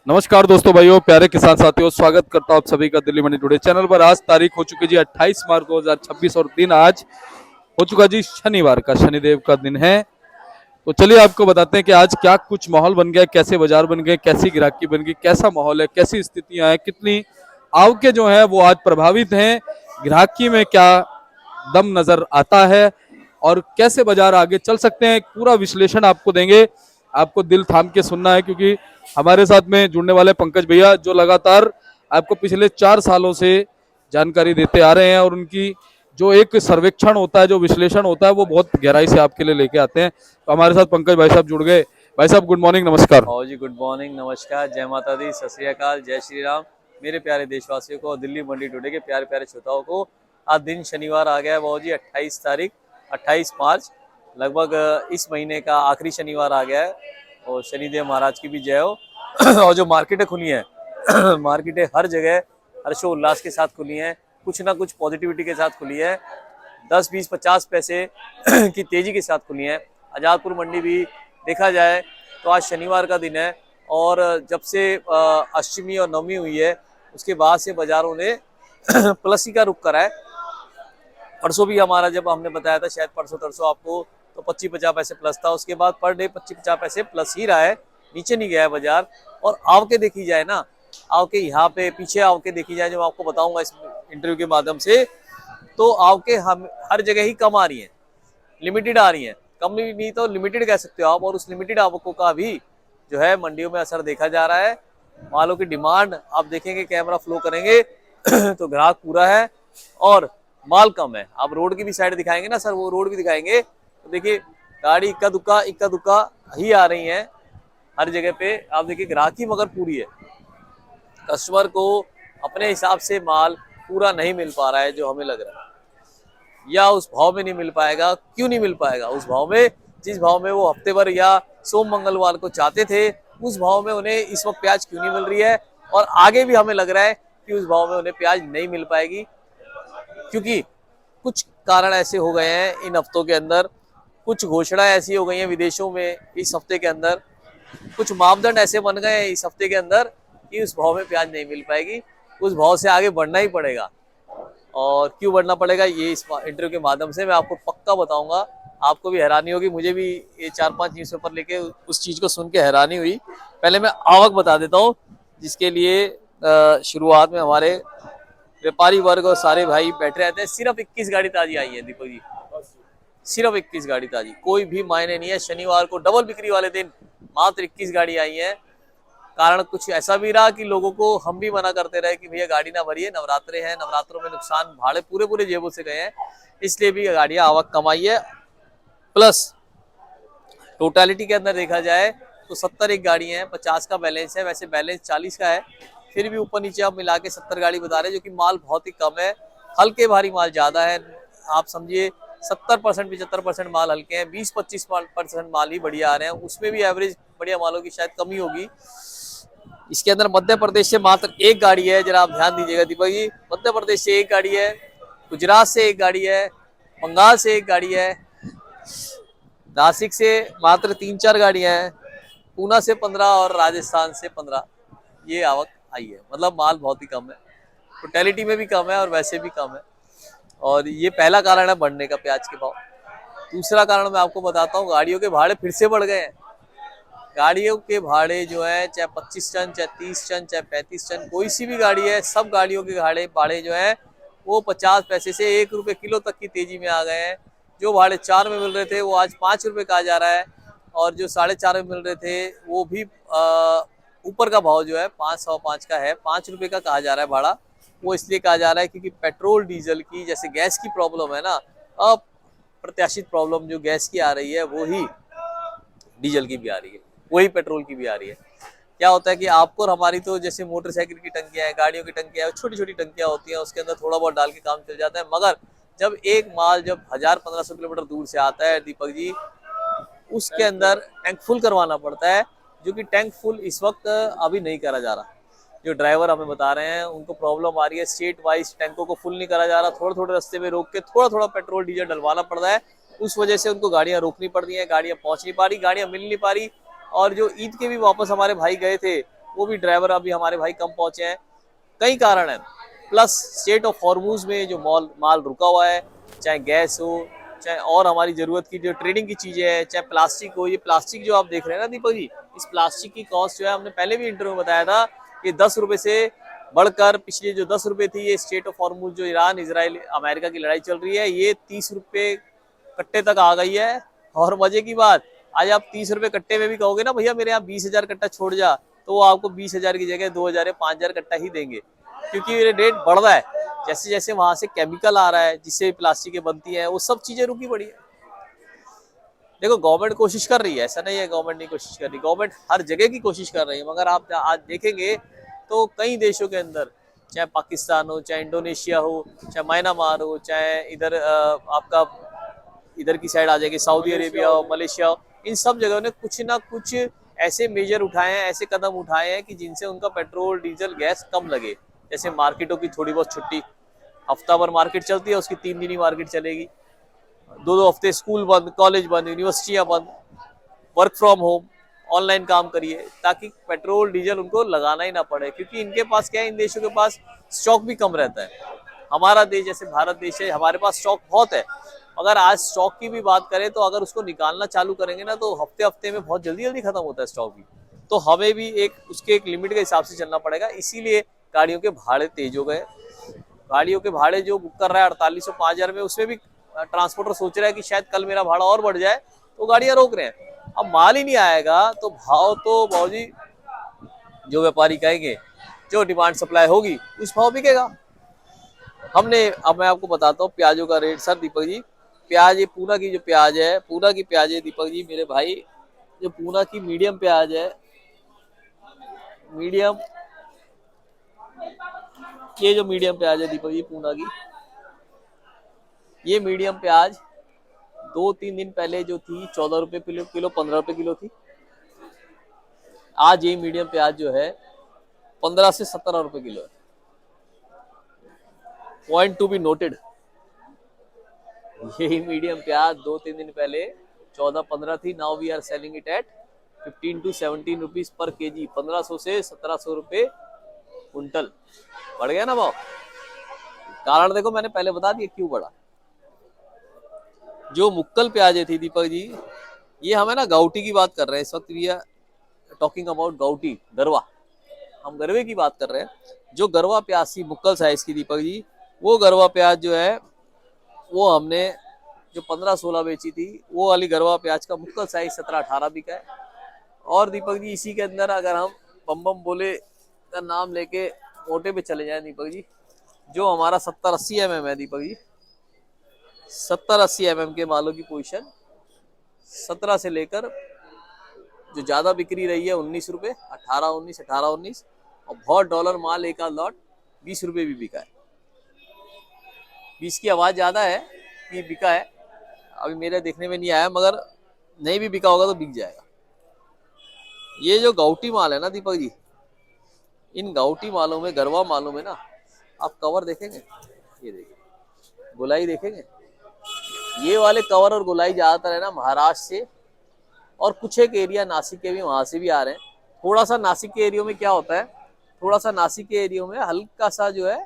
नमस्कार दोस्तों, भाइयों, प्यारे किसान साथियों, स्वागत करता हूं आप सभी का दिल्ली मंडी टुडे चैनल पर। आज तारीख हो चुकी जी 28 मार्च 2026 और दिन आज हो चुका जी शनिवार का, शनिदेव का दिन है। तो चलिए आपको बताते हैं कि आज क्या कुछ माहौल बन गया, कैसे बाजार बन गए, कैसी ग्राहकी बन गई, कैसा माहौल है, कैसी स्थितियां हैं, कितनी आवकें जो है वो आज प्रभावित हैं, ग्राहकी में क्या दम नजर आता है और कैसे बाजार आगे चल सकते हैं, पूरा विश्लेषण आपको देंगे। आपको दिल थाम के सुनना है क्योंकि हमारे साथ में जुड़ने वाले पंकज भैया जो लगातार आपको पिछले 4 सालों से जानकारी देते आ रहे हैं और उनकी जो एक सर्वेक्षण होता है, जो विश्लेषण होता है, वो बहुत गहराई से आपके लिए लेके आते हैं। तो हमारे साथ पंकज भाई साहब जुड़ गए। भाई साहब गुड मॉर्निंग, नमस्कार। भाव जी गुड मॉर्निंग, नमस्कार, जय माता दी, सत श्री अकाल, जय श्री राम। मेरे प्यारे देशवासियों को और दिल्ली मंडी टुडे के प्यारे प्यारे श्रोताओं को आज दिन शनिवार आ गया है भाव जी, 28 तारीख 28 मार्च, लगभग इस महीने का आखिरी शनिवार आ गया है। और शनिदेव महाराज की भी जय हो। और जो मार्केटें खुली हैं मार्केटें हर जगह हर्षोल्लास के साथ खुली हैं, कुछ ना कुछ पॉजिटिविटी के साथ खुली है। 10, 20, 50 पैसे की तेजी के साथ खुली हैं। आजादपुर मंडी भी देखा जाए तो आज शनिवार का दिन है और जब से अष्टमी और नवमी हुई है उसके बाद से बाजारों ने प्लस ही का रुख करा है। परसों भी हमारा जब हमने बताया था, शायद परसों तरसों आपको, तो 25-50 पैसे प्लस था। उसके बाद पर डे 25-50 पैसे प्लस ही रहा है, नीचे नहीं गया है बाजार। और आवके देखी जाए ना, आवके यहाँ पे पीछे आवके देखी जाए जो मैं आपको बताऊंगा इस इंटरव्यू के माध्यम से, तो आवके हम हर जगह ही कम आ रही हैं, लिमिटेड आ रही हैं। कम नहीं तो लिमिटेड कह सकते हो आप। और उस लिमिटेड आवकों का भी जो है मंडियों में असर देखा जा रहा है। मालों की डिमांड आप देखेंगे, कैमरा फ्लो करेंगे तो ग्राहक पूरा है और माल कम है। आप रोड की भी साइड दिखाएंगे ना सर, वो रोड भी दिखाएंगे तो देखिए गाड़ी इक्का दुक्का ही आ रही है हर जगह पे। आप देखिए ग्राहकी मगर पूरी है, कस्टमर को अपने हिसाब से माल पूरा नहीं मिल पा रहा है जो हमें लग रहा है, या उस भाव में नहीं मिल पाएगा। क्यों नहीं मिल पाएगा? उस भाव में, जिस भाव में वो हफ्ते भर या सोम मंगलवार को चाहते थे, उस भाव में उन्हें इस वक्त प्याज क्यों नहीं मिल रही है। और आगे भी हमें लग रहा है कि उस भाव में उन्हें प्याज नहीं मिल पाएगी, क्योंकि कुछ कारण ऐसे हो गए हैं इन हफ्तों के अंदर, कुछ घोषणाएं ऐसी हो गई हैं विदेशों में इस हफ्ते के अंदर, कुछ मापदंड ऐसे बन गए हैं इस हफ्ते के अंदर कि उस भाव में प्याज नहीं मिल पाएगी। उस भाव से आगे बढ़ना ही पड़ेगा। और क्यों बढ़ना पड़ेगा ये इस इंटरव्यू के माध्यम से मैं आपको पक्का बताऊंगा। आपको भी हैरानी होगी, मुझे भी ये 4-5 न्यूज़पेपर लेके उस चीज को सुन के हैरानी हुई। पहले मैं आवक बता देता हूँ, जिसके लिए शुरुआत में हमारे व्यापारी वर्ग और सारे भाई बैठे रहते हैं। सिर्फ 21 गाड़ी ताजी आई है दीपक जी, सिर्फ 21 गाड़ी ताजी, कोई भी मायने नहीं है। शनिवार को डबल बिक्री वाले दिन मात्र 21 गाड़ी आई है। कारण कुछ ऐसा भी रहा कि लोगों को हम भी मना करते रहे कि भैया गाड़ी ना भरिए, नवरात्रे हैं, नवरात्रों में नुकसान, भाड़े पूरे जेबों से गए हैं, इसलिए भी गाड़ियां आवक कमाई है। प्लस टोटालिटी के अंदर देखा जाए तो 70 एक गाड़ी है, 50 का बैलेंस है। वैसे बैलेंस 40 का है, फिर भी ऊपर नीचे आप मिला के 70 गाड़ी बता रहे हैं, जो कि माल बहुत ही कम है। हल्के भारी माल ज्यादा है। आप समझिए 70% 75% माल हल्के हैं, 20-25% माल ही बढ़िया आ रहे हैं। उसमें भी एवरेज बढ़िया मालों की शायद कमी होगी। इसके अंदर मध्य प्रदेश से मात्र एक गाड़ी है, जरा आप ध्यान दीजिएगा दीपक जी, मध्य प्रदेश से एक गाड़ी है, गुजरात से एक गाड़ी है, बंगाल से एक गाड़ी है, नासिक से मात्र 3-4 गाड़ियां हैं, पूना से 15 और राजस्थान से 15 ये आवक आई है। मतलब माल बहुत ही कम है, टोटलिटी में भी कम है और वैसे भी कम है। और ये पहला कारण है बढ़ने का प्याज के भाव। दूसरा कारण मैं आपको बताता हूँ, गाड़ियों के भाड़े फिर से बढ़ गए हैं। गाड़ियों के भाड़े जो है, चाहे 25 टन, चाहे 30 टन, चाहे 35 टन, कोई सी भी गाड़ी है, सब गाड़ियों के भाड़े जो है वो 50 पैसे से 1 रुपए किलो तक की तेजी में आ गए हैं। जो भाड़े 4 में मिल रहे थे वो आज 5 रुपए कहा जा रहा है, और जो 4.5 में मिल रहे थे वो भी ऊपर का भाव जो है 505 का है, 5 रुपए का कहा जा रहा है भाड़ा। वो इसलिए कहा जा रहा है क्योंकि पेट्रोल डीजल की, जैसे गैस की प्रॉब्लम है ना, अप्रत्याशित प्रॉब्लम जो गैस की आ रही है वो ही डीजल की भी आ रही है, वही पेट्रोल की भी आ रही है। क्या होता है कि आपको और हमारी तो जैसे मोटरसाइकिल की टंकियां हैं, गाड़ियों की टंकियां हैं, छोटी छोटी टंकियां होती हैं, उसके अंदर थोड़ा बहुत डाल के काम चल जाता है। मगर जब एक माल जब 1000-1500 किलोमीटर दूर से आता है दीपक जी, उसके अंदर टैंक फुल करवाना पड़ता है, जो कि टैंक फुल इस वक्त अभी नहीं करा जा रहा। जो ड्राइवर हमें बता रहे हैं उनको प्रॉब्लम आ रही है, स्टेट वाइज टैंकों को फुल नहीं करा जा रहा, थोड़े थोड़े रास्ते में रोक के थोड़ा थोड़ा पेट्रोल डीजल डलवाना पड़ रहा है। उस वजह से उनको गाड़ियां रोकनी पड़ रही हैं, गाड़ियां पहुंच नहीं पा रही, गाड़ियां मिल नहीं पा रही। और जो ईद के भी वापस हमारे भाई गए थे वो भी ड्राइवर अभी हमारे भाई कम पहुंचे हैं, कई कारण है। प्लस स्टेट ऑफ हॉर्मूज में जो माल रुका हुआ है, चाहे गैस हो, चाहे और हमारी जरूरत की जो ट्रेडिंग की चीजें हैं, चाहे प्लास्टिक हो। ये प्लास्टिक जो आप देख रहे हैं ना दीपक जी, इस प्लास्टिक की कॉस्ट जो है, हमने पहले भी इंटरव्यू में बताया था कि 10 रुपए से बढ़कर पिछले जो 10 रुपए थी, ये स्टेट ऑफ हॉर्मूज जो ईरान इजराइल अमेरिका की लड़ाई चल रही है, ये 30 रुपए कट्टे तक आ गई है। और मजे की बात, आज आप 30 रुपए कट्टे में भी कहोगे ना भैया मेरे यहाँ 20,000 कट्टा छोड़ जा, तो वो आपको 20,000 की जगह 2,000 या 5,000 कट्टा ही देंगे, क्योंकि ये रेट बढ़ रहा है। जैसे जैसे वहां से केमिकल आ रहा है जिससे प्लास्टिकें बनती है, वो सब चीजें रुकी पड़ी है। देखो गवर्नमेंट कोशिश कर रही है, ऐसा नहीं है गवर्नमेंट नहीं कोशिश कर रही, गवर्नमेंट हर जगह की कोशिश कर रही है, मगर आप आज देखेंगे तो कई देशों के अंदर, चाहे पाकिस्तान हो, चाहे इंडोनेशिया हो, चाहे म्यांमार हो, चाहे इधर आपका इधर की साइड आ जाएगी सऊदी अरेबिया हो, मलेशिया हो, इन सब जगहों ने कुछ ना कुछ ऐसे मेजर उठाए हैं, ऐसे कदम उठाए हैं कि जिनसे उनका पेट्रोल डीजल गैस कम लगे। जैसे मार्केटों की थोड़ी बहुत छुट्टी, हफ्ता भर मार्केट चलती है, उसकी 3 दिन ही मार्केट चलेगी, 2-2 हफ्ते स्कूल बंद, कॉलेज बंद, यूनिवर्सिटियां बंद, वर्क फ्रॉम होम, ऑनलाइन काम करिए, ताकि पेट्रोल डीजल उनको लगाना ही ना पड़े। क्योंकि इनके पास क्या है, इन देशों के पास स्टॉक भी कम रहता है। हमारा देश जैसे भारत देश है, हमारे पास स्टॉक बहुत है। अगर आज स्टॉक की भी बात करें तो अगर उसको निकालना चालू करेंगे ना, तो हफ्ते हफ्ते में बहुत जल्दी जल्दी खत्म होता है स्टॉक भी। तो हमें भी एक लिमिट के हिसाब से चलना पड़ेगा। इसीलिए गाड़ियों के भाड़े तेज हो गए। गाड़ियों के भाड़े जो बुक कर रहा है 4800 5,000 में, उसमें भी ट्रांसपोर्टर सोच रहा है कि शायद कल मेरा भाड़ा और बढ़ जाए, तो गाड़ियां रोक रहे हैं। अब माल ही नहीं आएगा तो भाव तो बाबूजी जो व्यापारी कहेंगे, जो डिमांड सप्लाई होगी उस भाव बिकेगा। अब मैं आपको बताता हूँ प्याजों का रेट। सर दीपक जी, प्याज ये पूना की जो प्याज है, पूना की प्याज है दीपक जी मेरे भाई, जो पूना की मीडियम प्याज है, मीडियम, ये जो मीडियम प्याज है दीपक जी पूना की, ये मीडियम प्याज 2-3 दिन पहले जो थी 14 रुपए किलो, 15 रुपए किलो थी। आज ये मीडियम प्याज जो है 15 से 17 रुपए किलो है। पॉइंट टू बी नोटेड, यही मीडियम प्याज 2-3 दिन पहले 14-15 थी। Now we are selling it at 15 to 17 rupees per KG. 1500 से 1700 रुपए कुंटल बढ़ गया ना भाव। कारण देखो मैंने पहले बता दिया क्यों बढ़ा। जो मुक्कल प्याजे थी दीपक जी, ये हमें ना गाउटी की बात कर रहे हैं इस वक्त, वी आर टॉकिंग अबाउट गाउटी, गरवा, हम गरवे की बात कर रहे हैं। जो गरवा प्याज थी मुक्कल साइज की दीपक जी, वो गरवा प्याज जो है वो हमने जो 15-16 बेची थी, वो वाली गरवा प्याज का मुक्कल साइज 17-18 बिका है। और दीपक जी इसी के अंदर अगर हम बम बम बोले का नाम लेके मोटे पे चले जाए दीपक जी, जो हमारा 70-80 mm है दीपक जी, 70-80 mm के मालों की पोजीशन 17 से लेकर जो ज्यादा बिक्री रही है 19 रुपए, 18-19 और बहुत डॉलर माल एक आध लॉट 20 रुपए भी बिका है। 20 की आवाज ज्यादा है कि बिका है, अभी मेरे देखने में नहीं आया, मगर नहीं भी बिका होगा तो बिक जाएगा। ये जो गाउटी माल है ना दीपक जी, इन गाउटी मालों में, गरवा मालों में ना, आप कवर देखेंगे, ये देखिए गोलाई देखेंगे, ये वाले कवर और गोलाई ज्यादातर है ना महाराष्ट्र से, और कुछ एक एरिया नासिक के भी वहां से भी आ रहे हैं। थोड़ा सा नासिक के एरिया में क्या होता है, थोड़ा सा नासिक के एरिया में हल्का सा जो है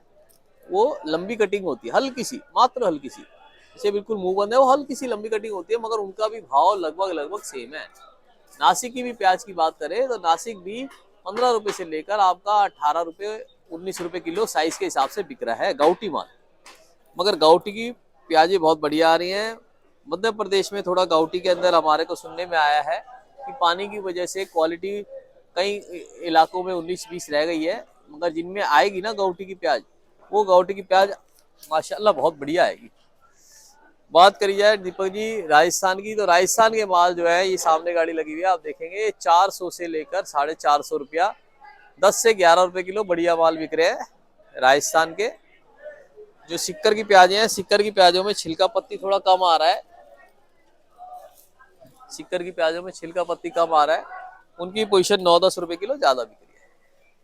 वो लंबी कटिंग होती है, हल्की सी, मात्र हल्की सी, इसे बिल्कुल मुंह बंद है, वो हल्की सी लंबी कटिंग होती है, मगर उनका भी भाव लगभग सेम है। नासिक की भी प्याज की बात करें तो नासिक भी 15 रुपए से लेकर आपका 18 रुपए 19 रुपए किलो साइज के हिसाब से बिक रहा है गाउटी माल। मगर गाउटी की प्याजें बहुत बढ़िया आ रही हैं। मध्य प्रदेश में थोड़ा गाउटी के अंदर हमारे को सुनने में आया है कि पानी की वजह से क्वालिटी कई इलाकों में 19-20 रह गई है, मगर जिनमें आएगी ना गाउटी की प्याज, वो गाउटी की प्याज माशाल्लाह बहुत बढ़िया आएगी। बात करी जाए दीपक जी राजस्थान की, तो राजस्थान के माल जो है, ये सामने गाड़ी लगी हुई है आप देखेंगे, 400 से लेकर 450 रुपया, 10 से 11 रुपए किलो बढ़िया माल बिक रहे हैं राजस्थान के। जो सिक्कर की प्याजें हैं, सिक्कर की प्याजों में छिलका पत्ती थोड़ा कम आ रहा है, सिक्कर की प्याजों में छिलका पत्ती कम आ रहा है, उनकी पोजीशन 9-10 रुपए किलो ज्यादा बिक रही है।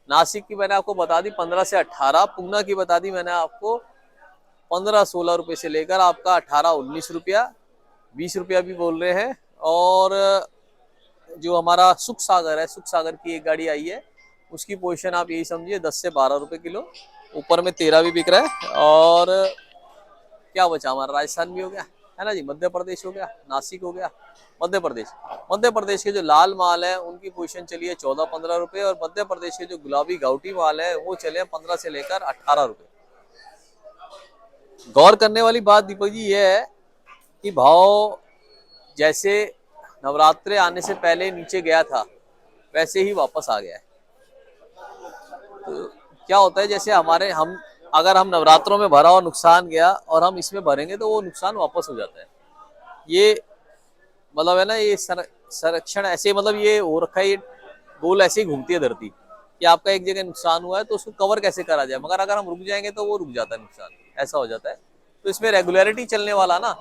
नासिक की मैंने आपको बता दी 15 से 18, पूना की बता दी मैंने आपको 15-16 रुपए से लेकर आपका 18-19 रुपया, 20 रुपया भी बोल रहे हैं। और जो हमारा सुख सागर है, सुख सागर की एक गाड़ी आई है, उसकी पोजीशन आप यही समझिए 10 से 12 रुपए किलो। ऊपर में 13 भी बिक रहा है। और क्या बचा हमारा, राजस्थान भी हो गया है ना जी, मध्य प्रदेश हो गया, नासिक हो गया, मध्य प्रदेश। मध्य प्रदेश के जो लाल माल है उनकी पोजीशन चली है 14-15 रुपए, और मध्य प्रदेश के जो गुलाबी गाउटी माल है वो चले हैं 15 से लेकर 18 रुपए। गौर करने वाली बात दीपक जी ये है कि भाव जैसे नवरात्रे आने से पहले नीचे गया था वैसे ही वापस आ गया है। तो क्या होता है, जैसे हमारे हम अगर हम नवरात्रों में भरा और नुकसान गया और हम इसमें भरेंगे तो वो नुकसान वापस हो जाता है। ये मतलब है ना, ये संरक्षण ऐसे मतलब ये हो रखा है, ये गोल ऐसे ही घूमती है धरती कि आपका एक जगह नुकसान हुआ है तो उसको कवर कैसे करा जाए, मगर अगर हम रुक जाएंगे तो वो रुक जाता है, नुकसान ऐसा हो जाता है। तो इसमें रेगुलरिटी चलने वाला ना,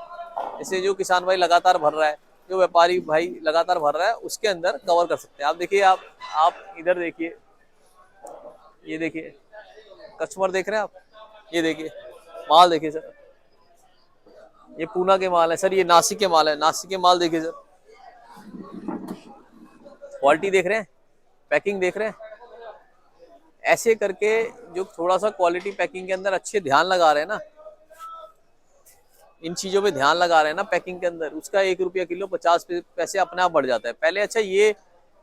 जैसे जो किसान भाई लगातार भर रहा है, जो व्यापारी भाई लगातार भर रहा है, उसके अंदर कवर कर सकते हैं। आप देखिए, आप इधर देखिए, ये देखिए कस्टमर देख रहे हैं आप, ये देखिए माल देखिए सर, ये पूना के माल है सर, ये नासिक के माल है, नासिक के माल देखिए सर, क्वालिटी देख रहे हैं, पैकिंग देख रहे हैं। ऐसे करके जो थोड़ा सा क्वालिटी पैकिंग के अंदर अच्छे ध्यान लगा रहे हैं ना, इन चीजों पे ध्यान लगा रहे हैं ना पैकिंग के अंदर, उसका 1 रुपया किलो 50 पैसे अपने आप बढ़ जाता है। पहले अच्छा ये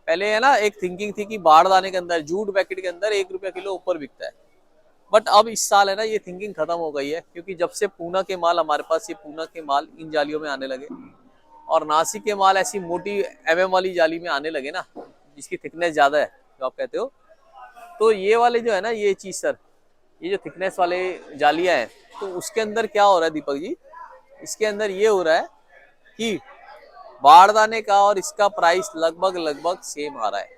पहले है ना एक थिंकिंग थी कि बाढ़ दाने के अंदर जूट पैकेट के अंदर 1 रुपया किलो ऊपर बिकता है, बट अब इस साल है ना ये थिंकिंग खत्म हो गई है, क्योंकि जब से पूना के माल हमारे पास, ये पूना के माल इन जालियों में आने लगे और नासिक के माल ऐसी मोटी MM वाली जाली में आने लगे ना, जिसकी थिकनेस ज्यादा है जो आप कहते हो, तो ये वाले जो है ना ये चीज सर, ये जो थिकनेस वाले जालियां हैं, तो उसके अंदर क्या हो रहा है दीपक जी, इसके अंदर ये हो रहा है कि बारदाने का और इसका प्राइस लगभग सेम आ रहा है।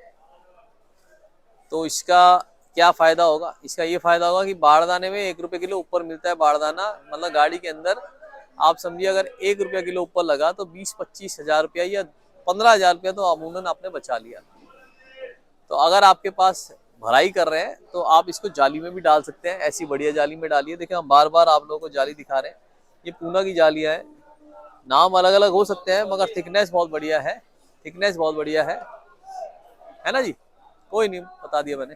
तो इसका क्या फायदा होगा, इसका ये फायदा होगा कि बारदाने में 1 रुपये किलो ऊपर मिलता है। बारदाना मतलब गाड़ी के अंदर आप समझिए अगर 1 रुपया किलो ऊपर लगा तो 20-25 हजार रुपया या 15 हजार रुपया तो अमूमन आपने बचा लिया। तो अगर आपके पास भराई कर रहे हैं तो आप इसको जाली में भी डाल सकते हैं, ऐसी बढ़िया जाली में डालिए। देखिए हम बार बार आप लोगों को जाली दिखा रहे हैं, ये पूना की जालियां हैं, नाम अलग अलग हो सकते हैं मगर थिकनेस बहुत बढ़िया है, थिकनेस बहुत बढ़िया है ना जी। कोई नहीं, बता दिया मैंने।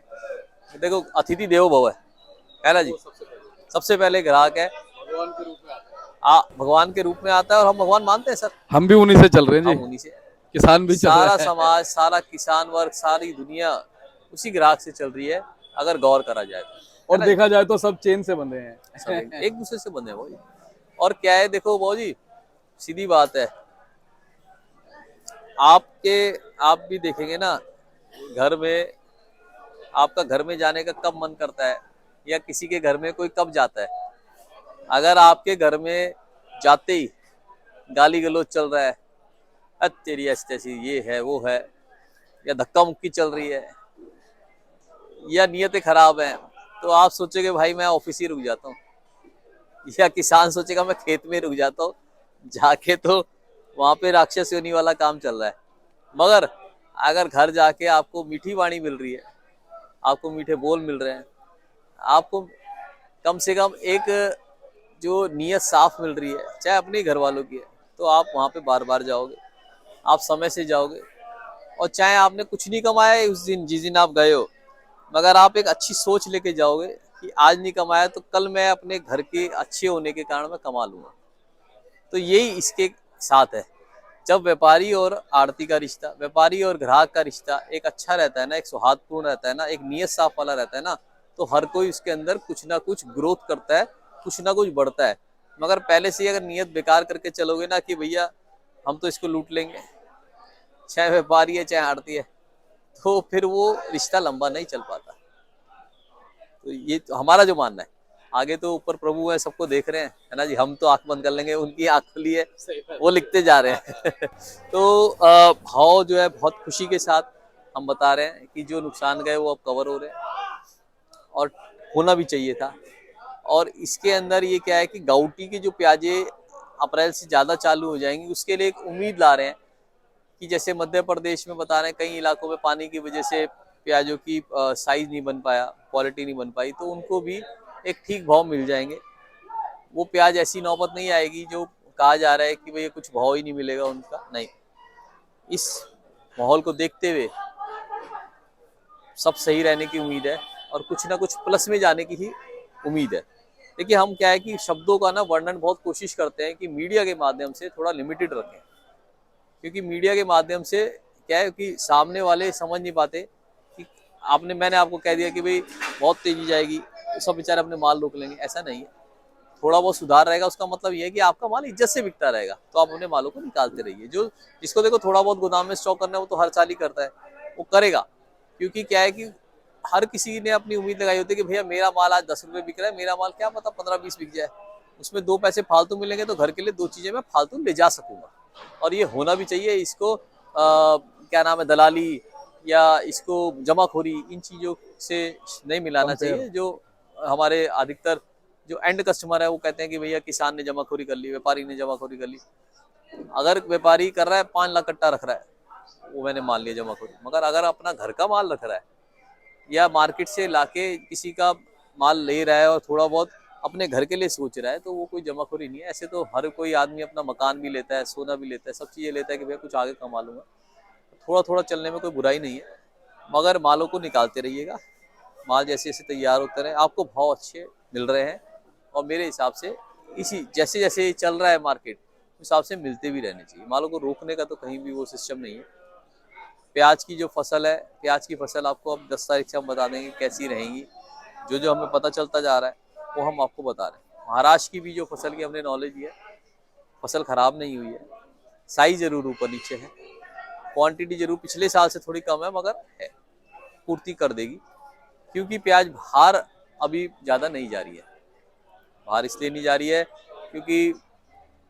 देखो अतिथि देवो भव है ना जी, सबसे पहले ग्राहक है, भगवान के रूप में आता है और हम भगवान मानते हैं सर, हम भी उन्हीं से चल रहे हैं हम जी, उन्हीं से, किसान भी चल सारा रहा है। समाज, सारा किसान वर्ग, सारी दुनिया उसी ग्राहक से चल रही है अगर गौर करा जाए तो। और देखा जाए तो सब चेन से बंधे हैं, सब एक दूसरे से बंधे हैं भाई। और क्या है देखो भाऊ जी, सीधी बात है, आप भी देखेंगे ना घर में, आपका घर में जाने का कब मन करता है या किसी के घर में कोई कब जाता है, अगर आपके घर में जाते ही गाली गलौज चल रहा है, तेरी ऐसी ये है वो है, या धक्का मुक्की चल रही है या नियतें खराब हैं, तो आप सोचोगे भाई मैं ऑफिस ही रुक जाता हूँ, या किसान सोचेगा मैं खेत में रुक जाता हूँ जाके, तो वहां पे राक्षस योनि वाला काम चल रहा है। मगर अगर घर जाके आपको मीठी वाणी मिल रही है, आपको मीठे बोल मिल रहे हैं, आपको कम से कम एक जो नीयत साफ मिल रही है, चाहे अपने घर वालों की है, तो आप वहां पे बार बार जाओगे, आप समय से जाओगे। और चाहे आपने कुछ नहीं कमाया उस दिन जिस दिन आप गए हो, मगर आप एक अच्छी सोच लेके जाओगे कि आज नहीं कमाया तो कल मैं अपने घर के अच्छे होने के कारण मैं कमा लूंगा। तो यही इसके साथ है, जब व्यापारी और आड़ती का रिश्ता, व्यापारी और ग्राहक का रिश्ता एक अच्छा रहता है ना, एक सौहार्दपूर्ण रहता है ना, एक नियत साफ वाला रहता है ना, तो हर कोई उसके अंदर कुछ ना कुछ ग्रोथ करता है, कुछ ना कुछ बढ़ता है। मगर पहले से ही अगर नियत बेकार करके चलोगे ना कि भैया हम तो इसको लूट लेंगे, चाहे व्यापारी है चाहे आड़ती है, तो फिर वो रिश्ता लंबा नहीं चल पाता। तो ये तो हमारा जो मानना है, आगे तो ऊपर प्रभु है, सबको देख रहे हैं है ना जी, हम तो आंख बंद कर लेंगे, उनकी आंख खुली है, वो लिखते जा रहे हैं तो भाव जो है बहुत खुशी के साथ हम बता रहे हैं कि जो नुकसान गए वो अब कवर हो रहे हैं और होना भी चाहिए था। और इसके अंदर ये क्या है कि गाउटी की जो प्याजे अप्रैल से ज्यादा चालू हो जाएंगी, उसके लिए एक उम्मीद ला रहे हैं कि जैसे मध्य प्रदेश में बता रहे हैं कई इलाकों में पानी की वजह से प्याजों की साइज नहीं बन पाया, क्वालिटी नहीं बन पाई, तो उनको भी एक ठीक भाव मिल जाएंगे। वो प्याज ऐसी नौबत नहीं आएगी जो कहा जा रहा है कि भैया कुछ भाव ही नहीं मिलेगा उनका, नहीं। इस माहौल को देखते हुए सब सही रहने की उम्मीद है और कुछ ना कुछ प्लस में जाने की ही उम्मीद है। देखिए हम क्या है कि शब्दों का ना वर्णन बहुत कोशिश करते हैं कि मीडिया के माध्यम से थोड़ा लिमिटेड रखें, क्योंकि मीडिया के माध्यम से क्या है कि सामने वाले समझ नहीं पाते कि मैंने आपको कह दिया कि भाई बहुत तेजी जाएगी तो सब बेचारे अपने माल रोक लेंगे, ऐसा नहीं है। थोड़ा बहुत सुधार रहेगा उसका मतलब ये है कि आपका माल इज्जत से बिकता रहेगा, तो आप अपने मालों को निकालते रहिए। जो जिसको देखो थोड़ा बहुत गोदाम में स्टॉक करना है वो तो हर साल ही करता है, वो करेगा, क्योंकि क्या है कि हर किसी ने अपनी उम्मीद लगाई होती है कि भैया मेरा माल आज 10 रुपए बिक रहा है, मेरा माल क्या पता 15-20 बिक जाए, उसमें 2 पैसे फालतू मिलेंगे तो घर के लिए 2 चीजें मैं फालतू ले जा सकूंगा। और ये होना भी चाहिए। इसको क्या नाम है, दलाली या इसको जमाखोरी, इन चीजों से नहीं मिलाना चाहिए। जो हमारे अधिकतर जो एंड कस्टमर है वो कहते हैं कि भैया किसान ने जमाखोरी कर ली, व्यापारी ने जमाखोरी कर ली। अगर व्यापारी कर रहा है 5 लाख कट्टा रख रहा है, वो मैंने मान लिया जमाखोरी, मगर अगर अपना घर का माल रख रहा है या मार्केट से लाके किसी का माल ले रहा है और थोड़ा बहुत अपने घर के लिए सोच रहा है, तो वो कोई जमाखोरी नहीं है। ऐसे तो हर कोई आदमी अपना मकान भी लेता है, सोना भी लेता है, सब चीजें लेता है कि भैया कुछ आगे कमा लूंगा। थोड़ा थोड़ा चलने में कोई बुराई नहीं है, मगर मालों को निकालते रहिएगा। माल जैसे जैसे तैयार होते रहे, आपको भाव अच्छे मिल रहे हैं और मेरे हिसाब से इसी जैसे जैसे चल रहा है मार्केट उस हिसाब से मिलते भी रहने चाहिए। मालों को रोकने का तो कहीं भी वो सिस्टम नहीं है। प्याज की जो फसल है, प्याज की फसल आपको अब 10 तारीख से हम बता देंगे कैसी रहेंगी। जो जो हमें पता चलता जा रहा है वो हम आपको बता रहे हैं। महाराष्ट्र की भी जो फसल की हमने नॉलेज ली है, फसल खराब नहीं हुई है, साइज जरूर ऊपर नीचे है, क्वांटिटी जरूर पिछले साल से थोड़ी कम है मगर है, पूर्ति कर देगी। क्योंकि प्याज बाहर अभी ज़्यादा नहीं जा रही है। बाहर इसलिए नहीं जा रही है क्योंकि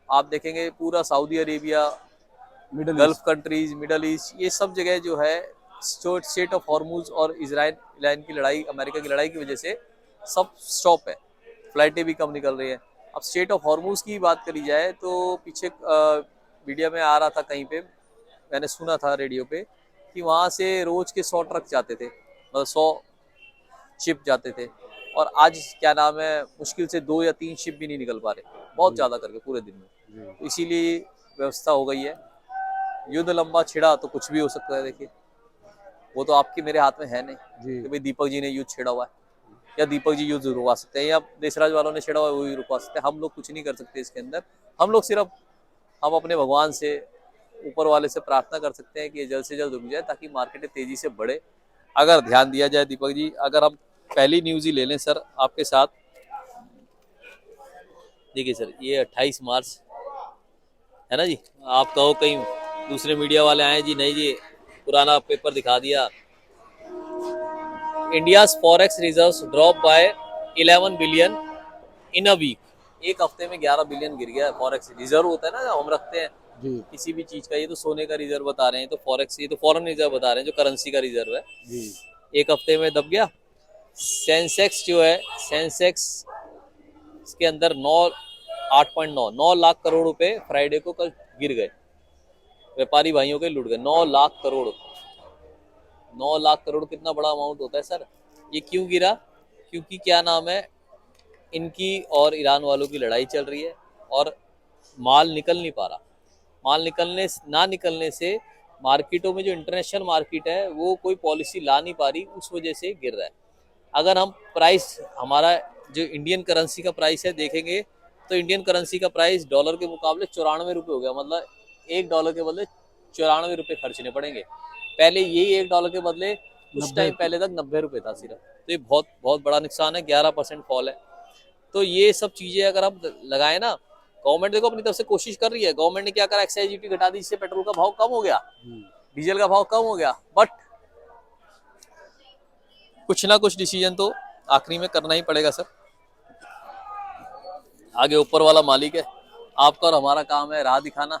आप देखेंगे पूरा Saudi Arabia, gulf countries, middle east, ये सब जगह जो है स्टेट ऑफ हॉर्मुज और इजराइल की लड़ाई, अमेरिका की लड़ाई की वजह से सब स्टॉप है, फ्लाइटें भी कम निकल रही है। अब स्टेट ऑफ हॉर्मुज की बात करी जाए तो पीछे मीडिया में आ रहा था, कहीं पे मैंने सुना था रेडियो पे कि वहाँ से रोज के 100 ट्रक जाते थे, मतलब 100 शिप जाते थे, और आज क्या नाम है मुश्किल से 2 या 3 शिप भी नहीं निकल पा रहे, बहुत ज़्यादा करके पूरे दिन में। इसीलिए व्यवस्था हो गई है। युद्ध लंबा छिड़ा तो कुछ भी हो सकता है। देखिए वो तो आपके मेरे हाथ में है नहीं कि भाई दीपक जी ने युद्ध छेड़ा हुआ है या दीपक जी युद्ध रुकवा सकते हैं या देशराज वालों ने छेड़ा हुआ है वो ही रुकवा सकते हैं। हम लोग कुछ नहीं कर सकते इसके अंदर। हम लोग सिर्फ हम अपने भगवान से, ऊपर वाले से प्रार्थना कर सकते हैं कि ये जल्द से जल्द रुक जाए ताकि मार्केट तेजी से बढ़े। अगर ध्यान दिया जाए दीपक जी, अगर हम पहली न्यूज ही ले लें सर आपके साथ, देखिए सर ये 28 मार्च है ना जी। आप कहो कहीं दूसरे मीडिया वाले आए जी, नहीं जी पुराना पेपर दिखा दिया। India's forex reserves drop by 11 billion in a week. एक हफ्ते में 11 बिलियन गिर गया। फॉरेक्स रिजर्व होता है ना, हम रखते हैं किसी भी चीज का, ये तो सोने का रिजर्व बता रहे हैं, तो फॉरेक्स ये तो फॉरेन रिजर्व बता रहे हैं, जो करेंसी का रिजर्व है जी। एक हफ्ते में दब गया। सेंसेक्स जो है, सेंसेक्स के अंदर 8.9 लाख करोड़ रुपए फ्राइडे को कल गिर गए। व्यापारी भाइयों के लुट गए 9 लाख करोड़। 9 लाख करोड़ कितना बड़ा अमाउंट होता है सर। ये क्यों गिरा? क्योंकि क्या नाम है, इनकी और ईरान वालों की लड़ाई चल रही है और माल निकल नहीं पा रहा। माल निकलने से मार्केटों में जो इंटरनेशनल मार्केट है वो कोई पॉलिसी ला नहीं पा रही, उस वजह से गिर रहा है। अगर हम प्राइस, हमारा जो इंडियन करेंसी का प्राइस है देखेंगे तो इंडियन करेंसी का प्राइस डॉलर के मुकाबले 94 रुपये हो गया। मतलब $1 के बदले 94 रुपये खर्चने पड़ेंगे। पहले यही $1 के बदले कुछ टाइम पहले तक 90 रुपये था सिर्फ। तो ये बहुत बहुत बड़ा नुकसान है, 11% फॉल है। तो ये सब चीजें अगर हम लगाए ना, गवर्नमेंट देखो अपनी तरफ से कोशिश कर रही है। गवर्नमेंट ने क्या करा, एक्साइज ड्यूटी घटा दी, जिससे पेट्रोल का भाव कम हो गया, डीजल का भाव कम हो गया। बट कुछ ना कुछ डिसीजन तो आखिरी में करना ही पड़ेगा सर। आगे ऊपर वाला मालिक है, आपका और हमारा काम है राह दिखाना।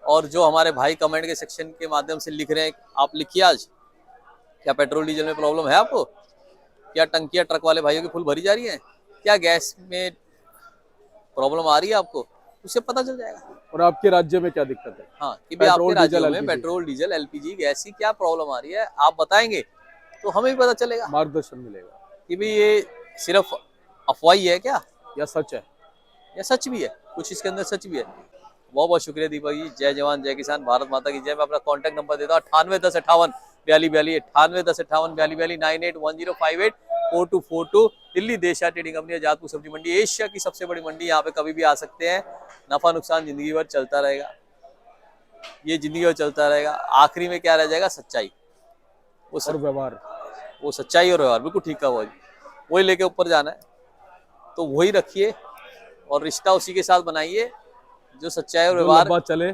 और जो हमारे भाई कमेंट के सेक्शन के माध्यम से लिख रहे हैं, आप लिखिए आज क्या पेट्रोल डीजल में प्रॉब्लम है आपको, क्या टंकियां ट्रक वाले भाइयों की फुल भरी जा रही हैं, क्या गैस में प्रॉब्लम आ रही है आपको, उससे पता चल जाएगा। और आपके राज्य में क्या दिक्कत है, हाँ कि भाई आपके राज्यों में पेट्रोल डीजल एलपीजी गैस की क्या प्रॉब्लम आ रही है, आप बताएंगे तो हमें भी पता चलेगा, मार्गदर्शन मिलेगा कि भाई ये सिर्फ अफवाही है क्या या सच है, या सच भी है, कुछ इसके अंदर सच भी है। बहुत बहुत शुक्रिया दीपक जी। जय जवान जय किसान, भारत माता की जय। मैं अपना कॉन्टैक्ट नंबर देता हूँ 981058 4242 दिल्ली देशा ट्रेडिंग कंपनी आजादपुर सब्जी मंडी, एशिया की सबसे बड़ी मंडी। यहाँ पे कभी भी आ सकते हैं। नफा नुकसान जिंदगी भर चलता रहेगा, ये जिंदगी भर चलता रहेगा। आखिरी में क्या रह जाएगा? सच्चाई, और व्यवहार। वो सच्चाई और व्यवहार, बिल्कुल ठीक है भाई, वही लेके ऊपर जाना है। तो वही रखिए और रिश्ता उसी के साथ बनाइए जो सच्चाई और जो व्यवहार लंबा चले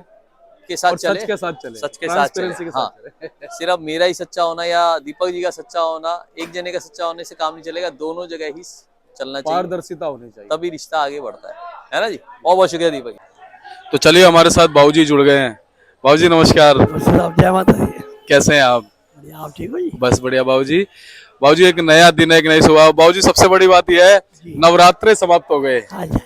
के साथ और चले, सच के साथ चले, सच के साथ चले। ट्रांसपेरेंसी के हाँ, साथ चले। सिर्फ मेरा ही सच्चा होना या दीपक जी का सच्चा होना, एक जने का सच्चा होने से काम नहीं चलेगा, दोनों जगह ही चलना चाहिए, पारदर्शिता होनी चाहिए। तभी रिश्ता आगे बढ़ता है ना जी। बहुत बहुत शुक्रिया दीपक जी। तो चलिए हमारे साथ बाबूजी जुड़ गए हैं। बाबूजी नमस्कार, जय माता दी। कैसे हैं आप? बढ़िया, आप ठीक हो जी? बस बढ़िया बाबूजी। बाबूजी एक नया दिन है, एक नई सुबह। बाबूजी सबसे बड़ी बात यह है, नवरात्रे समाप्त हो गए, हाँ जी,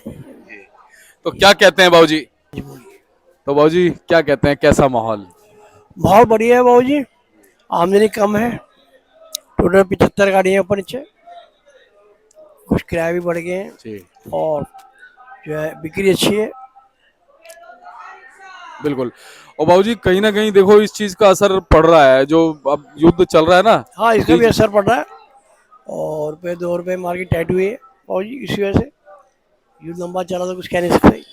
तो क्या कहते हैं बाबूजी? जी बोलिए। तो बाबूजी क्या कहते हैं, कैसा माहौल? बहुत बढ़िया है बाबू जी, आमदनी कम है, टोटल 75 गाड़ियाँ ऊपर नीचे, कुछ किराए भी बढ़ गए हैं जी और जो है बिक्री अच्छी है। बिल्कुल। और बाबूजी कहीं ना कहीं देखो इस चीज का असर पड़ रहा है, जो अब युद्ध चल रहा है ना। हाँ, इसका भी असर पड़ रहा है और रुपये 2 रुपये मार्केट टाइट हुई है बाबू जी, इसी वजह से युद्ध लंबा चला तो कुछ कह नहीं सकते।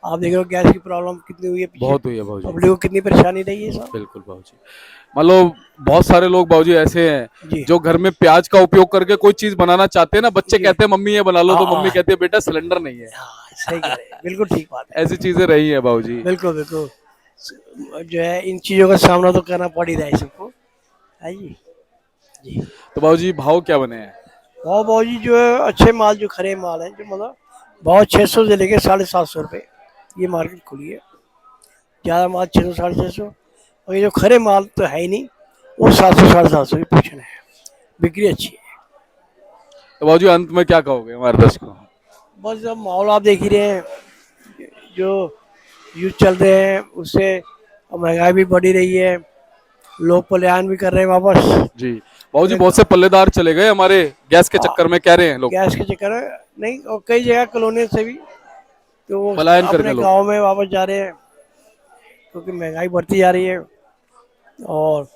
आप देख रहे हो गैस की प्रॉब्लम कितनी हुई है, बहुत हुई है बाबूजी, पब्लिक को कितनी परेशानी रही है सब। बिल्कुल बाबूजी। मान लो बहुत सारे लोग बाबूजी ऐसे हैं जी। जो घर में प्याज का उपयोग करके कोई चीज बनाना चाहते हैं ना, बच्चे कहते हैं मम्मी ये बना लो, तो हाँ, मम्मी कहती है बेटा सिलेंडर नहीं है। हाँ, सही कह रहे हैं, बिल्कुल ठीक बात है। ऐसी चीजें रही है बाबूजी। बिल्कुल बिल्कुल, जो है इन चीज़ों का सामना तो करना पड़ ही रहा है सबको, है जी। जी तो बाबूजी भाव क्या बने हैं? बहुत बहुत जी, जो है अच्छे माल, जो खरे माल है, जो मतलब बहुत 600 से लेके 750 रुपये ये मार्केट खुली है। ज़्यादा माल 600 650, और ये जो खरे माल तो है ही नहीं, वो 700 750 की पोजीशन है, बिक्री अच्छी है। तो बाबूजी अंत में क्या कहोगे हमारे दर्शकों को? बस अब माहौल आप देख ही रहे हैं, जो युद्ध चल रहे हैं उससे महंगाई भी बढ़ी रही है, लोग पलायन भी कर रहे हैं वापस। जी बाबूजी, बहुत से पल्लेदार चले गए हमारे गैस के चक्कर में, कह रहे हैं लोग। गैस के चक्कर में नहीं, और कई जगह कॉलोनी से भी तो वो पलायन करके अपने लोग गाँव में वापस जा रहे हैं, क्योंकि महंगाई बढ़ती जा रही है और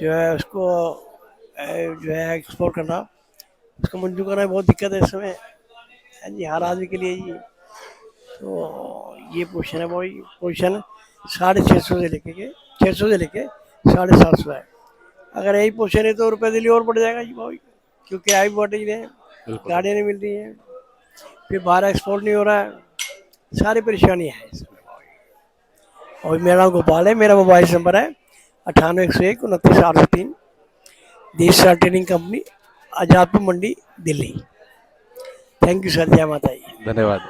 जो है उसको जो है एक्सपोर्ट करना, उसको मंजूर करना बहुत दिक्कत है इस समय, है जी, हर आदमी के लिए जी। तो ये पोजीशन है भाई, पोजीशन 650 से लेके 600 से लेके 750 है। अगर यही पोजीशन है तो रुपये दिल्ली और बढ़ जाएगा जी भाई, क्योंकि आई बढ़ रही है, गाड़ियाँ नहीं मिल रही हैं, फिर बाहर एक्सपोर्ट नहीं हो रहा है, सारी परेशानियाँ हैं इसमें। और मेरा नाम गोपाल है, मेरा मोबाइल नंबर है 98 101 29 803, देशा trading company, Azadpur Mandi, Delhi. Thank you sir, जय माता जी। धन्यवाद।